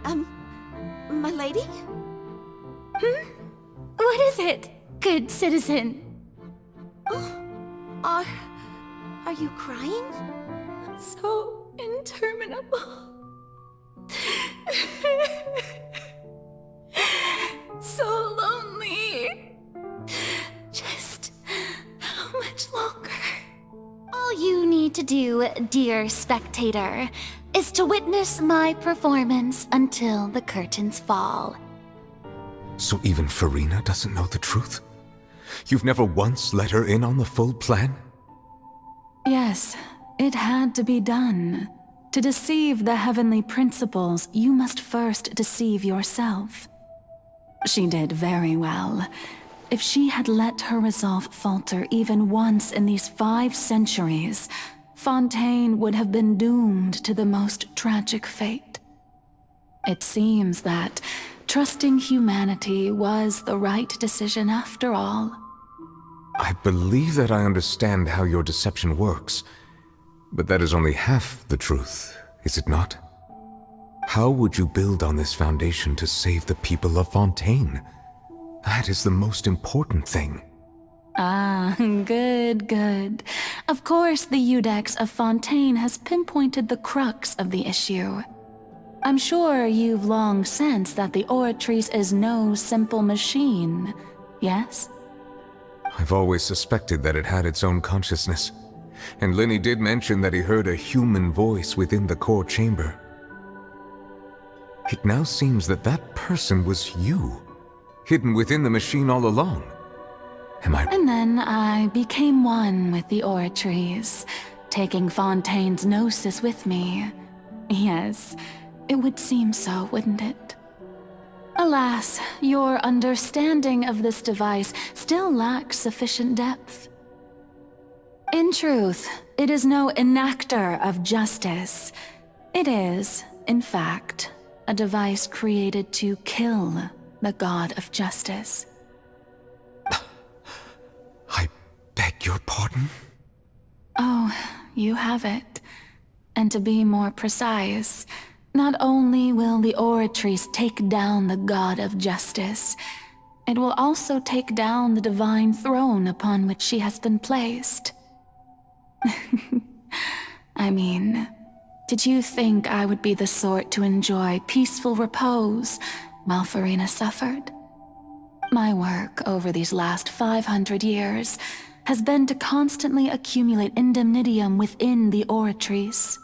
My lady? What is it, good citizen? Oh, are you crying? So interminable. So lonely. Just how much longer? All you need to do, dear spectator, is to witness my performance until the curtains fall. So even Farina doesn't know the truth? You've never once let her in on the full plan? Yes, it had to be done. To deceive the heavenly principles, you must first deceive yourself. She did very well. If she had let her resolve falter even once in these 5 centuries, Fontaine would have been doomed to the most tragic fate. It seems that trusting humanity was the right decision after all. I believe that I understand how your deception works, but that is only half the truth, is it not? How would you build on this foundation to save the people of Fontaine? That is the most important thing. Ah, good. Of course, the Iudex of Fontaine has pinpointed the crux of the issue. I'm sure you've long sensed that the Oratrice is no simple machine, yes? I've always suspected that it had its own consciousness, and Lenny did mention that he heard a human voice within the core chamber. It now seems that that person was you, hidden within the machine all along. Am I... And then I became one with the Oratrice, taking Fontaine's gnosis with me. Yes, it would seem so, wouldn't it? Alas, your understanding of this device still lacks sufficient depth. In truth, it is no enactor of justice. It is, in fact, a device created to kill the god of justice. I beg your pardon? Oh, you have it. And to be more precise, not only will the Oratrice take down the god of justice, it will also take down the divine throne upon which she has been placed. I mean, did you think I would be the sort to enjoy peaceful repose while Farina suffered? My work over these last 500 years has been to constantly accumulate indemnitium within the Oratrice.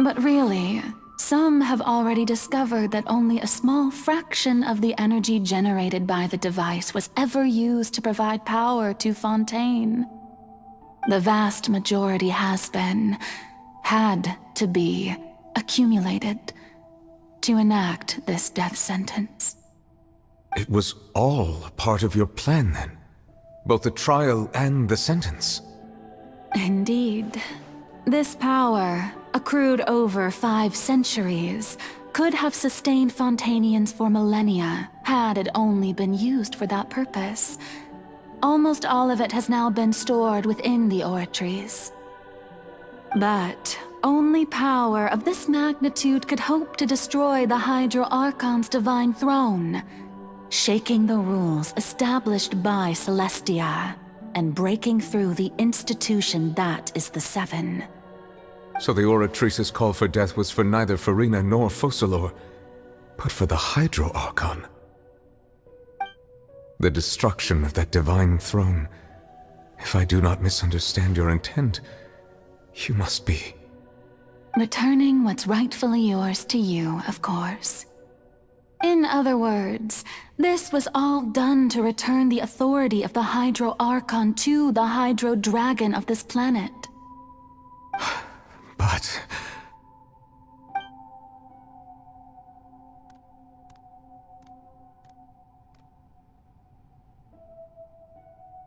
But really, some have already discovered that only a small fraction of the energy generated by the device was ever used to provide power to Fontaine. The vast majority had to be, accumulated to enact this death sentence. It was all a part of your plan then? Both the trial and the sentence? Indeed. This power, accrued over 5 centuries, could have sustained Fontainians for millennia had it only been used for that purpose. Almost all of it has now been stored within the Oratrice. But only power of this magnitude could hope to destroy the Hydro Archon's divine throne, shaking the rules established by Celestia and breaking through the institution that is the Seven. So the Oratrice's call for death was for neither Farina nor Foçalors, but for the Hydro Archon. The destruction of that divine throne. If I do not misunderstand your intent, you must be... returning what's rightfully yours to you, of course. In other words, this was all done to return the authority of the Hydro Archon to the Hydro Dragon of this planet. But...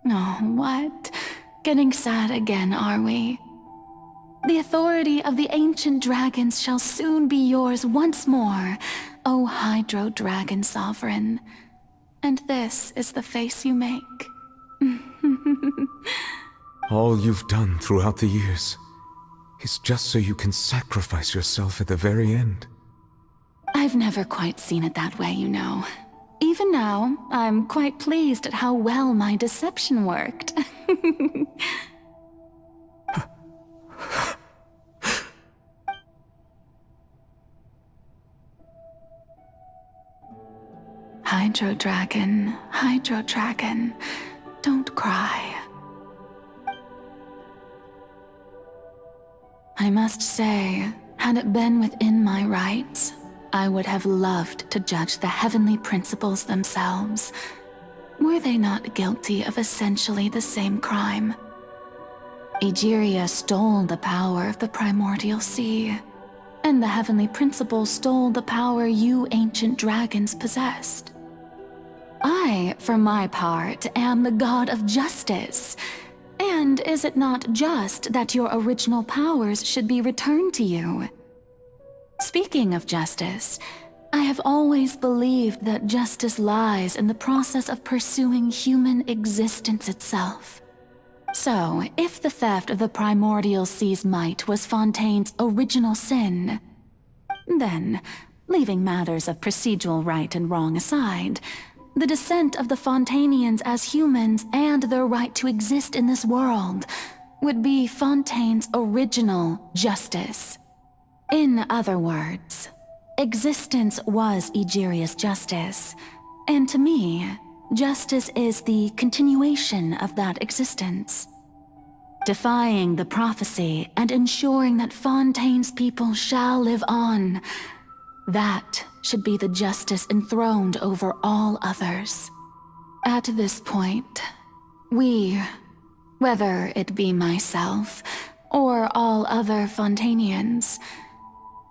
Oh, what? Getting sad again, are we? The authority of the ancient dragons shall soon be yours once more, O Hydro Dragon Sovereign. And this is the face you make. all you've done throughout the years is just so you can sacrifice yourself at the very end. I've never quite seen it that way, you know. Even now, I'm quite pleased at how well my deception worked. Hydro Dragon, don't cry. I must say, had it been within my rights, I would have loved to judge the heavenly principles themselves. Were they not guilty of essentially the same crime? Egeria stole the power of the primordial sea, and the heavenly principles stole the power you ancient dragons possessed. I, for my part, am the god of justice. And is it not just that your original powers should be returned to you? Speaking of justice, I have always believed that justice lies in the process of pursuing human existence itself. So, if the theft of the primordial sea's might was Fontaine's original sin, then, leaving matters of procedural right and wrong aside, the descent of the Fontainians as humans and their right to exist in this world would be Fontaine's original justice. In other words, existence was Egeria's justice, and to me, justice is the continuation of that existence. Defying the prophecy and ensuring that Fontaine's people shall live on, that should be the justice enthroned over all others. At this point, we, whether it be myself or all other Fontainians,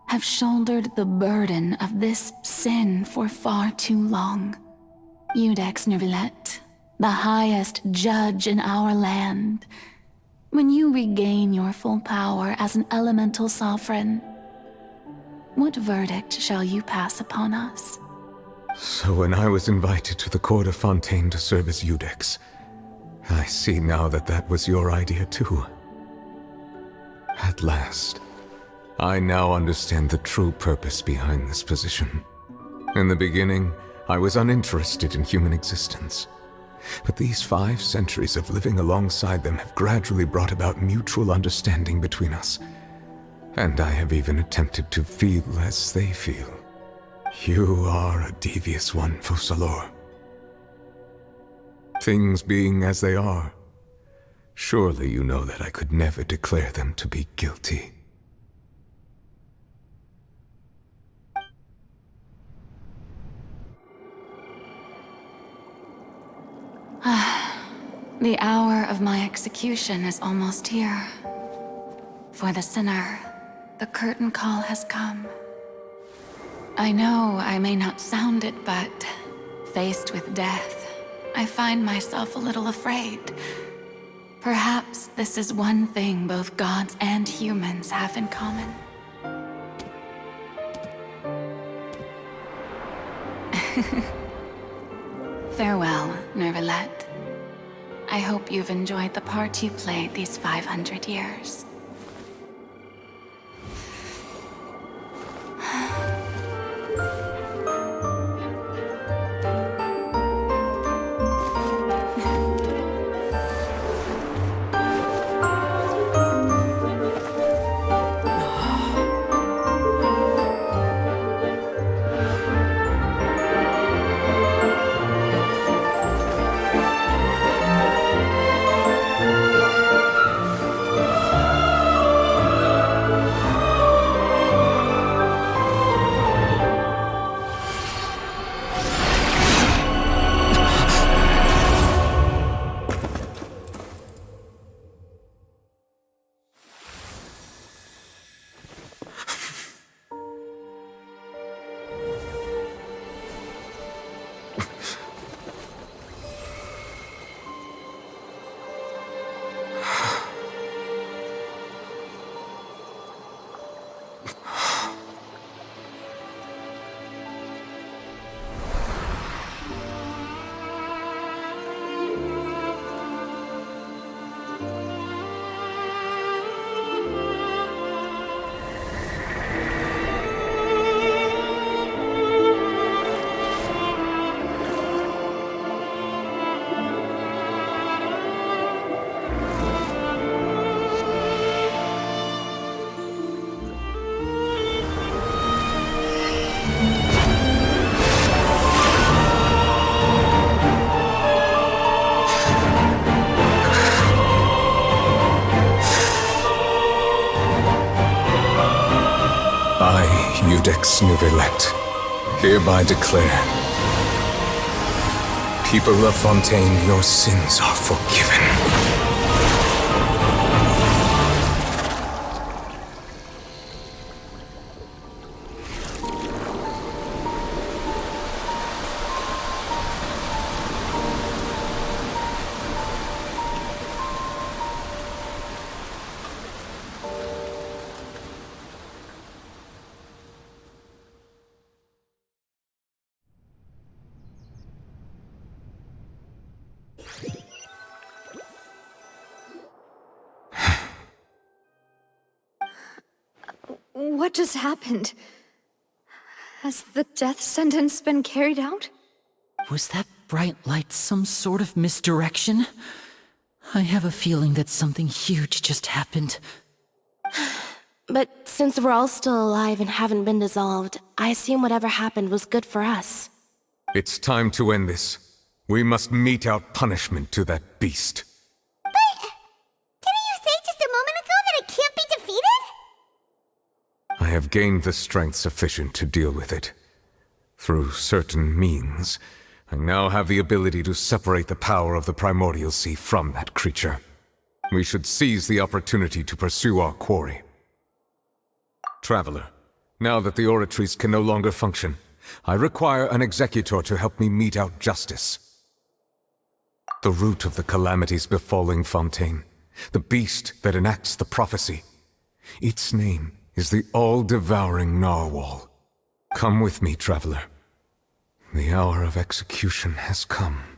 have shouldered the burden of this sin for far too long. Iudex Nervillet, the highest judge in our land, when you regain your full power as an elemental sovereign, what verdict shall you pass upon us? So when I was invited to the court of Fontaine to serve as Iudex, I see now that that was your idea too. At last, I now understand the true purpose behind this position. In the beginning, I was uninterested in human existence. But these 5 centuries of living alongside them have gradually brought about mutual understanding between us. And I have even attempted to feel as they feel. You are a devious one, Foçalors. Things being as they are, surely you know that I could never declare them to be guilty. The hour of my execution is almost here. For the sinner, the curtain call has come. I know I may not sound it, but faced with death, I find myself a little afraid. Perhaps this is one thing both gods and humans have in common. Farewell, Nervillet. I hope you've enjoyed the part you played these 500 years. Codex Nouvellette, hereby declare, people of Fontaine, your sins are forgiven. What just happened? Has the death sentence been carried out? Was that bright light some sort of misdirection? I have a feeling that something huge just happened. But since we're all still alive and haven't been dissolved, I assume whatever happened was good for us. It's time to end this. We must mete out punishment to that beast. Didn't you say just a moment ago that it can't be defeated? I have gained the strength sufficient to deal with it. Through certain means, I now have the ability to separate the power of the primordial sea from that creature. We should seize the opportunity to pursue our quarry. Traveler, now that the oratories can no longer function, I require an executor to help me mete out justice. The root of the calamities befalling Fontaine, the beast that enacts the prophecy. Its name is the all-devouring narwhal. Come with me, traveler. The hour of execution has come.